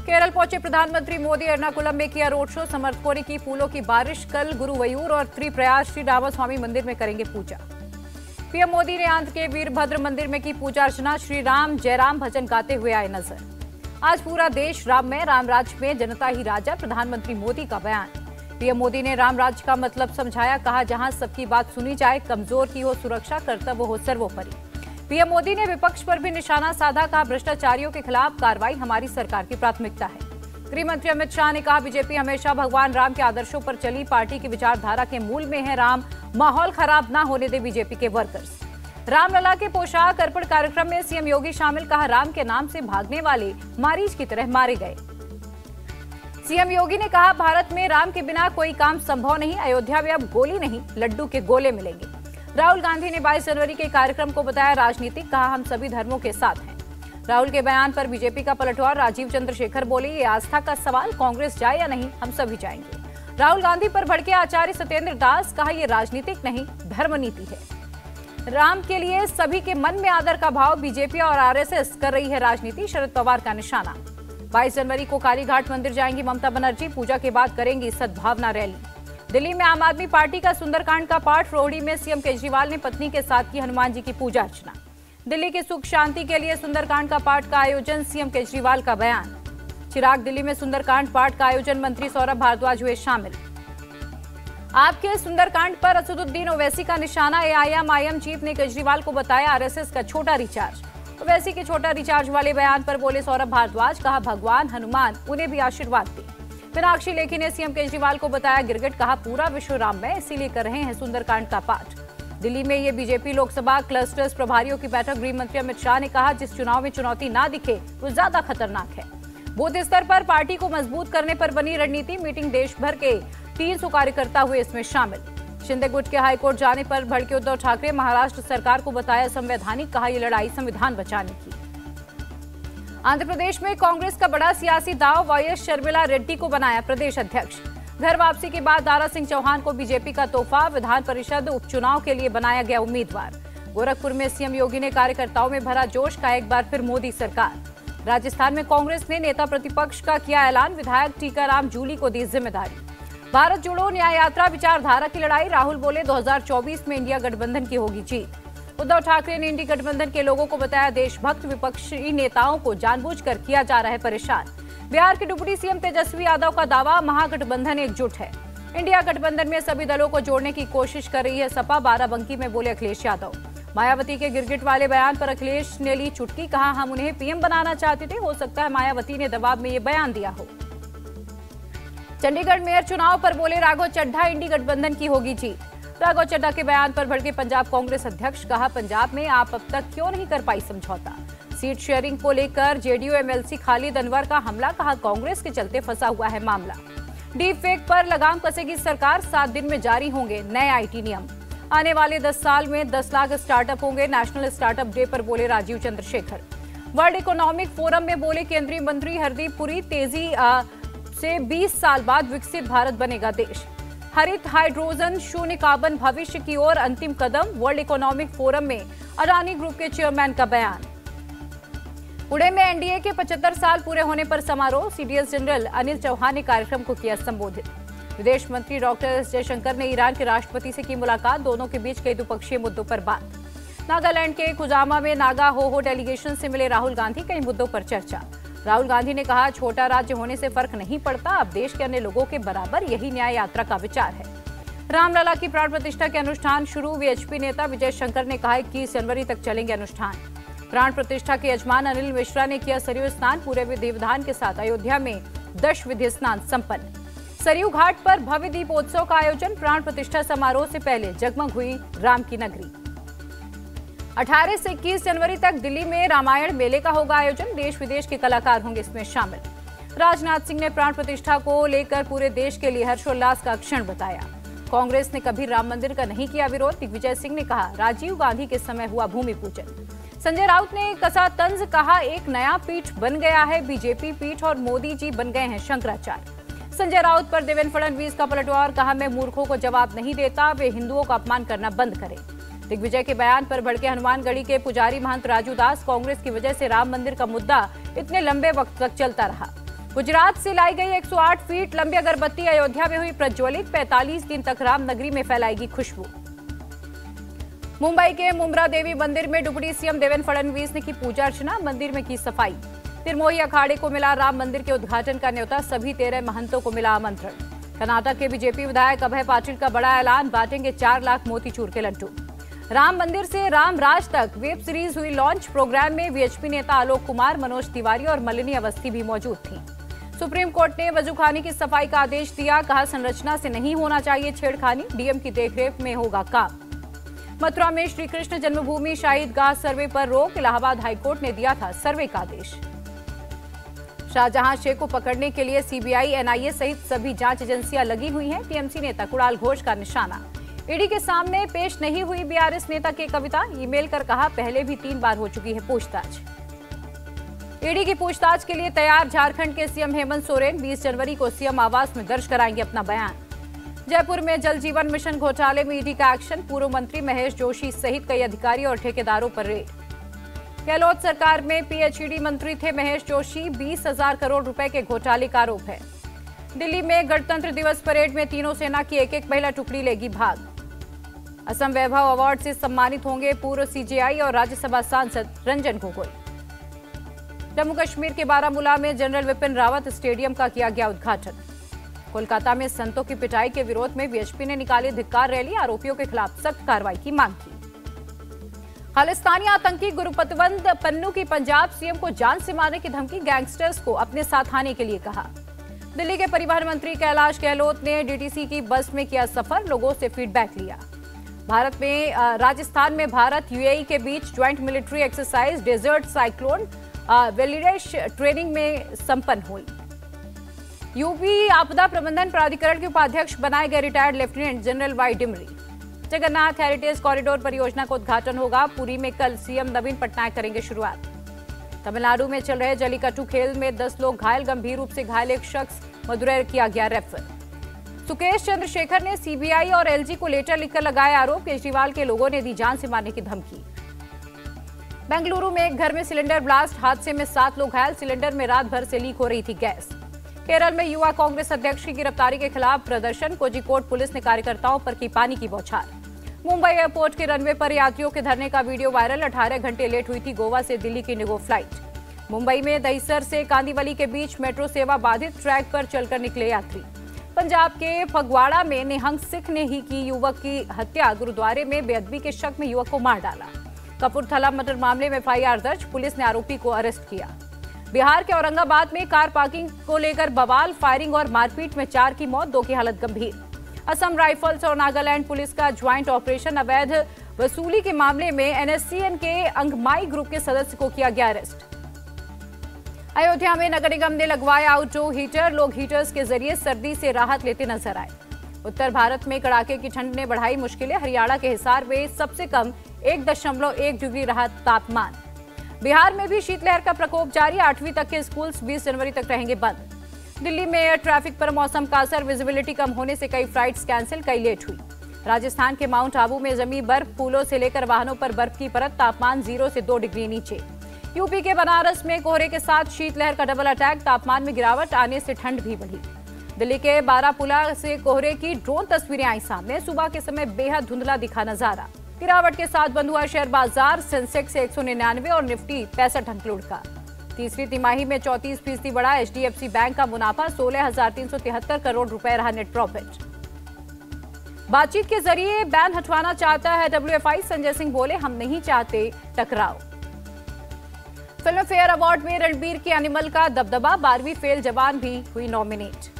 केरल पहुंचे प्रधानमंत्री मोदी, एर्नाकुलम में किया रोड शो। समर्थकों ने की फूलों की बारिश। कल गुरुवयूर और त्रिप्रयाग श्री रामास्वामी मंदिर में करेंगे पूजा। पीएम मोदी ने आंध्र के वीरभद्र मंदिर में की पूजा अर्चना। श्री राम जयराम भजन गाते हुए आए नजर। आज पूरा देश राम में, राम राज्य में जनता ही राजा, प्रधानमंत्री मोदी का बयान। पीएम मोदी ने राम राज्य का मतलब समझाया, कहा जहां सबकी बात सुनी जाए, कमजोर की हो सुरक्षा, कर्तव्य हो सर्वोपरि। पीएम मोदी ने विपक्ष पर भी निशाना साधा, कहा भ्रष्टाचारियों के खिलाफ कार्रवाई हमारी सरकार की प्राथमिकता है। गृह मंत्री अमित शाह ने कहा बीजेपी हमेशा भगवान राम के आदर्शों पर चली, पार्टी की विचारधारा के मूल में है राम, माहौल खराब ना होने दे बीजेपी के वर्कर्स। रामलला के पोशाक अर्पण कार्यक्रम में सीएम योगी शामिल, कहा राम के नाम से भागने वाले मारीच की तरह मारे गए। सीएम योगी ने कहा भारत में राम के बिना कोई काम संभव नहीं, अयोध्या में अब गोली नहीं लड्डू के गोले मिलेंगे। राहुल गांधी ने 22 जनवरी के कार्यक्रम को बताया राजनीतिक, कहा हम सभी धर्मों के साथ हैं। राहुल के बयान पर बीजेपी का पलटवार, राजीव चंद्रशेखर बोले ये आस्था का सवाल, कांग्रेस जाए या नहीं हम सभी जाएंगे। राहुल गांधी पर भड़के आचार्य सत्येंद्र दास, कहा ये राजनीतिक नहीं धर्मनीति है। राम के लिए सभी के मन में आदर का भाव, बीजेपी और आरएसएस कर रही है राजनीति, शरद पवार का निशाना। 22 जनवरी को कालीघाट मंदिर जाएंगी ममता बनर्जी, पूजा के बाद करेंगी सद्भावना रैली। दिल्ली में आम आदमी पार्टी का सुंदरकांड का पाठ, रोहड़ी में सीएम केजरीवाल ने पत्नी के साथ की हनुमान जी की पूजा अर्चना। दिल्ली की सुख शांति के लिए सुंदरकांड का पाठ का आयोजन, सीएम केजरीवाल का बयान। चिराग दिल्ली में सुंदरकांड पाठ का आयोजन, मंत्री सौरभ भारद्वाज हुए शामिल। आपके सुंदरकांड पर असदुद्दीन ओवैसी का निशाना, एआईएम चीफ ने केजरीवाल को बताया आरएसएस का छोटा रिचार्ज। ओवैसी के छोटा रिचार्ज वाले बयान पर बोले सौरभ भारद्वाज, कहा भगवान हनुमान उन्हें भी आशीर्वाद दे। मीनाक्षी लेखी ने सीएम केजरीवाल को बताया गिरगिट, कहा पूरा विश्व राम में, इसीलिए कर रहे हैं सुंदरकांड का पाठ। दिल्ली में ये बीजेपी लोकसभा क्लस्टर्स प्रभारियों की बैठक, गृह मंत्री अमित शाह ने कहा जिस चुनाव में चुनौती ना दिखे वो ज्यादा खतरनाक है। बूथ स्तर पर पार्टी को मजबूत करने पर बनी रणनीति, मीटिंग देश भर के 300 कार्यकर्ता हुए इसमें शामिल। शिंदे गुट के हाईकोर्ट जाने पर भड़के उद्धव ठाकरे, महाराष्ट्र सरकार को बताया संवैधानिक, कहा ये लड़ाई संविधान बचाने की। आंध्र प्रदेश में कांग्रेस का बड़ा सियासी दांव, वाईएस शर्मिला रेड्डी को बनाया प्रदेश अध्यक्ष। घर वापसी के बाद दारा सिंह चौहान को बीजेपी का तोहफा, विधान परिषद उपचुनाव के लिए बनाया गया उम्मीदवार। गोरखपुर में सीएम योगी ने कार्यकर्ताओं में भरा जोश, का एक बार फिर मोदी सरकार। राजस्थान में कांग्रेस ने नेता प्रतिपक्ष का किया ऐलान, विधायक टीकाराम जूली को दी जिम्मेदारी। भारत जोड़ो न्याय यात्रा विचारधारा की लड़ाई, राहुल बोले 2024 में इंडिया गठबंधन की होगी जीत। उद्धव ठाकरे ने इंडी गठबंधन के लोगों को बताया देशभक्त, विपक्षी नेताओं को जानबूझकर किया जा रहा है परेशान। बिहार के डिप्टी सीएम तेजस्वी यादव का दावा, महागठबंधन एकजुट है। इंडिया गठबंधन में सभी दलों को जोड़ने की कोशिश कर रही है सपा, बाराबंकी में बोले अखिलेश यादव। मायावती के गिरगिट वाले बयान पर अखिलेश ने ली चुटकी, कहा हम उन्हें पीएम बनाना चाहते थे, हो सकता है मायावती ने दबाव में ये बयान दिया हो। चंडीगढ़ मेयर चुनाव पर बोले राघव चड्ढा, इंडी गठबंधन की होगी जीत। राघव चड्ढा के बयान पर भड़के पंजाब कांग्रेस अध्यक्ष, कहा पंजाब में आप अब तक क्यों नहीं कर पाई समझौता। सीट शेयरिंग को लेकर जेडीयू एमएलसी खालिद अनवर का हमला, कहा कांग्रेस के चलते फंसा हुआ है मामला। डीप फेक पर लगाम कसेगी सरकार, 7 दिन में जारी होंगे नए आईटी नियम। आने वाले 10 साल में 10 लाख स्टार्टअप होंगे, नेशनल स्टार्टअप डे पर बोले Rajeev Chandrasekhar. World Economic Forum में बोले केंद्रीय मंत्री हरदीप पुरी, तेजी से 20 साल बाद विकसित भारत बनेगा देश। हरित हाइड्रोजन शून्य कार्बन भविष्य की ओर अंतिम कदम, वर्ल्ड इकोनॉमिक फोरम में अडानी ग्रुप के चेयरमैन का बयान। पुणे में एनडीए के 75 साल पूरे होने पर समारोह, सीडीएस जनरल अनिल चौहान ने कार्यक्रम को किया संबोधित। विदेश मंत्री डॉक्टर एस जयशंकर ने ईरान के राष्ट्रपति से की मुलाकात, दोनों के बीच कई द्विपक्षीय मुद्दों पर बात। नागालैंड के कुजामा में नागा हो डेलीगेशन से मिले राहुल गांधी, कई मुद्दों पर चर्चा। राहुल गांधी ने कहा छोटा राज्य होने से फर्क नहीं पड़ता, अब देश के अन्य लोगों के बराबर, यही न्याय यात्रा का विचार है। रामलला की प्राण प्रतिष्ठा के अनुष्ठान शुरू, वीएचपी नेता विजय शंकर ने कहा 21 जनवरी तक चलेंगे अनुष्ठान। प्राण प्रतिष्ठा के यजमान अनिल मिश्रा ने किया सरयू स्नान, पूरे विधि विधान के साथ अयोध्या में दशविधि स्नान संपन्न। सरयू घाट पर भव्य दीपोत्सव का आयोजन, प्राण प्रतिष्ठा समारोह से पहले जगमग हुई राम की नगरी। 18 से 21 जनवरी तक दिल्ली में रामायण मेले का होगा आयोजन, देश विदेश के कलाकार होंगे इसमें शामिल। राजनाथ सिंह ने प्राण प्रतिष्ठा को लेकर पूरे देश के लिए हर्षोल्लास का क्षण बताया। कांग्रेस ने कभी राम मंदिर का नहीं किया विरोध, दिग्विजय सिंह ने कहा राजीव गांधी के समय हुआ भूमि पूजन। संजय राउत ने कसा तंज, कहा एक नया पीठ बन गया है बीजेपी पीठ और मोदी जी बन गए हैं शंकराचार्य। संजय राउत पर देवेंद्र फडणवीस का पलटवार, कहा मैं मूर्खों को जवाब नहीं देता, वे हिंदुओं का अपमान करना बंद करें। दिग्विजय के बयान पर भड़के हनुमानगढ़ी के पुजारी महंत राजू दास, कांग्रेस की वजह से राम मंदिर का मुद्दा इतने लंबे वक्त तक चलता रहा। गुजरात से लाई गई 108 फीट लंबी अगरबत्ती अयोध्या में हुई प्रज्वलित। 45 दिन तक रामनगरी में फैलाएगी खुशबू। मुंबई के मुंब्रा देवी मंदिर में डिप्टी सीएम देवेंद्र फडणवीस ने की पूजा अर्चना, मंदिर में की सफाई। निर्मोही अखाड़े को मिला राम मंदिर के उद्घाटन का न्योता, सभी 13 महंतों को मिला आमंत्रण। कर्नाटक के बीजेपी विधायक अभय पाटिल का बड़ा ऐलान, बांटेंगे 4 लाख मोतीचूर के लड्डू। राम मंदिर से राम राज तक वेब सीरीज हुई लॉन्च। प्रोग्राम में वीएचपी नेता आलोक कुमार, मनोज तिवारी और मलिनी अवस्थी भी मौजूद थी। सुप्रीम कोर्ट ने वजूखाने की सफाई का आदेश दिया, कहा संरचना से नहीं होना चाहिए छेड़खानी, डीएम की देखरेख में होगा काम। मथुरा में श्री कृष्ण जन्मभूमि शाहीदगाह सर्वे पर रोक, इलाहाबाद हाईकोर्ट ने दिया था सर्वे का आदेश। शाहजहां शेख को पकड़ने के लिए सीबीआई, एनआईए सहित सभी जांच एजेंसियां लगी हुई हैं। टीएमसी नेता कुणाल घोष का निशाना। ईडी के सामने पेश नहीं हुई बीआरएस नेता की कविता, ईमेल कर कहा पहले भी 3 बार हो चुकी है पूछताछ। ईडी की पूछताछ के लिए तैयार झारखंड के सीएम हेमंत सोरेन, 20 जनवरी को सीएम आवास में दर्ज कराएंगे अपना बयान। जयपुर में जल जीवन मिशन घोटाले में ईडी का एक्शन, पूर्व मंत्री महेश जोशी सहित कई अधिकारी और ठेकेदारों पर रेड। गहलोत सरकार में पीएचईडी मंत्री थे महेश जोशी, 20,000 करोड़ रुपए के घोटाले का आरोप है। दिल्ली में गणतंत्र दिवस परेड में तीनों सेना की एक महिला टुकड़ी लेगी भाग। असम वैभव अवार्ड से सम्मानित होंगे पूर्व सीजेआई और राज्यसभा सांसद रंजन गोगोई। जम्मू कश्मीर के बारामूला में जनरल विपिन रावत स्टेडियम का किया गया उद्घाटन। कोलकाता में संतों की पिटाई के विरोध में वीएचपी ने निकाली धिक्कार रैली, आरोपियों के खिलाफ सख्त कार्रवाई की मांग की। खालिस्तानी आतंकी गुरुपतवंत पन्नू की पंजाब सीएम को जान से मारने की धमकी, गैंगस्टर्स को अपने साथ आने के लिए कहा। दिल्ली के परिवहन मंत्री कैलाश गहलोत ने डीटीसी की बस में किया सफर, लोगों से फीडबैक लिया। राजस्थान में भारत यूएई के बीच joint military exercise desert cyclone validation training में संपन्न हुई। यूपी आपदा प्रबंधन प्राधिकरण के उपाध्यक्ष बनाए गए retired lieutenant general Y Dimri. Jagannath heritage corridor परियोजना का उद्घाटन होगा, पुरी में कल सीएम नवीन पटनायक करेंगे शुरुआत। तमिलनाडु में चल रहे जल्लीकट्टू खेल में 10 लोग घायल, गंभीर रूप से घायल एक शख्स मदुरै किया गया रेफर। सुकेश चंद्रशेखर ने सीबीआई और एलजी को लेटर लिखकर लगाया आरोप, केजरीवाल के लोगों ने दी जान से मारने की धमकी। बेंगलुरु में एक घर में सिलेंडर ब्लास्ट, हादसे में 7 लोग घायल, सिलेंडर में रात भर से लीक हो रही थी गैस। केरल में युवा कांग्रेस अध्यक्ष की गिरफ्तारी के खिलाफ प्रदर्शन, कोझिकोड पुलिस ने कार्यकर्ताओं पर की पानी की बौछार। मुंबई एयरपोर्ट के रनवे पर यात्रियों के धरने का वीडियो वायरल, 18 घंटे लेट हुई थी गोवा से दिल्ली की इंडिगो फ्लाइट। मुंबई में दहिसर से कांदीवली के बीच मेट्रो सेवा बाधित, ट्रैक पर चलकर निकले यात्री। पंजाब के फगवाड़ा में निहंग सिख ने ही की युवक की हत्या, गुरुद्वारे में बेअदबी के शक में युवक को मार डाला। कपूरथला मर्डर मामले में एफआईआर दर्ज, पुलिस ने आरोपी को अरेस्ट किया। बिहार के औरंगाबाद में कार पार्किंग को लेकर बवाल, फायरिंग और मारपीट में 4 की मौत, 2 की हालत गंभीर। असम राइफल्स और नागालैंड पुलिस का ज्वाइंट ऑपरेशन, अवैध वसूली के मामले में एनएससीएन के अंगमाई ग्रुप के सदस्य को किया गया अरेस्ट। अयोध्या में नगर निगम ने लगवाया आउटडोर हीटर, लोग हीटर्स के जरिए सर्दी से राहत लेते नजर आए। उत्तर भारत में कड़ाके की ठंड ने बढ़ाई मुश्किलें, हरियाणा के हिसार में सबसे कम 1.1 डिग्री रहा तापमान। बिहार में भी शीतलहर का प्रकोप जारी, 8वीं तक के स्कूल 20 जनवरी तक रहेंगे बंद। दिल्ली में एयर ट्रैफिक पर मौसम का असर, विजिबिलिटी कम होने से कई फ्लाइट्स कैंसिल, कई लेट हुई। राजस्थान के माउंट आबू में जमी बर्फ, पुलों से लेकर वाहनों पर बर्फ की परत, तापमान 0 से 2 डिग्री नीचे। यूपी के बनारस में कोहरे के साथ शीतलहर का डबल अटैक, तापमान में गिरावट आने से ठंड भी बढ़ी। दिल्ली के बारापुला से कोहरे की ड्रोन तस्वीरें आई सामने, सुबह के समय बेहद धुंधला दिखा नजारा। गिरावट के साथ बंद हुआ शेयर बाजार, सेंसेक्स 199 और निफ्टी 65 अंक लुढ़का। तीसरी तिमाही में 34% बढ़ा एचडीएफसी बैंक का मुनाफा, 16,373 करोड़ रुपए रहा नेट प्रॉफिट। बातचीत के जरिए बैन हटवाना चाहता है डब्ल्यूएफआई, संजय सिंह बोले हम नहीं चाहते टकराव। फिल्म फेयर अवार्ड में रणबीर की एनिमल का दबदबा, 12वीं फेल जवान भी हुई नॉमिनेट।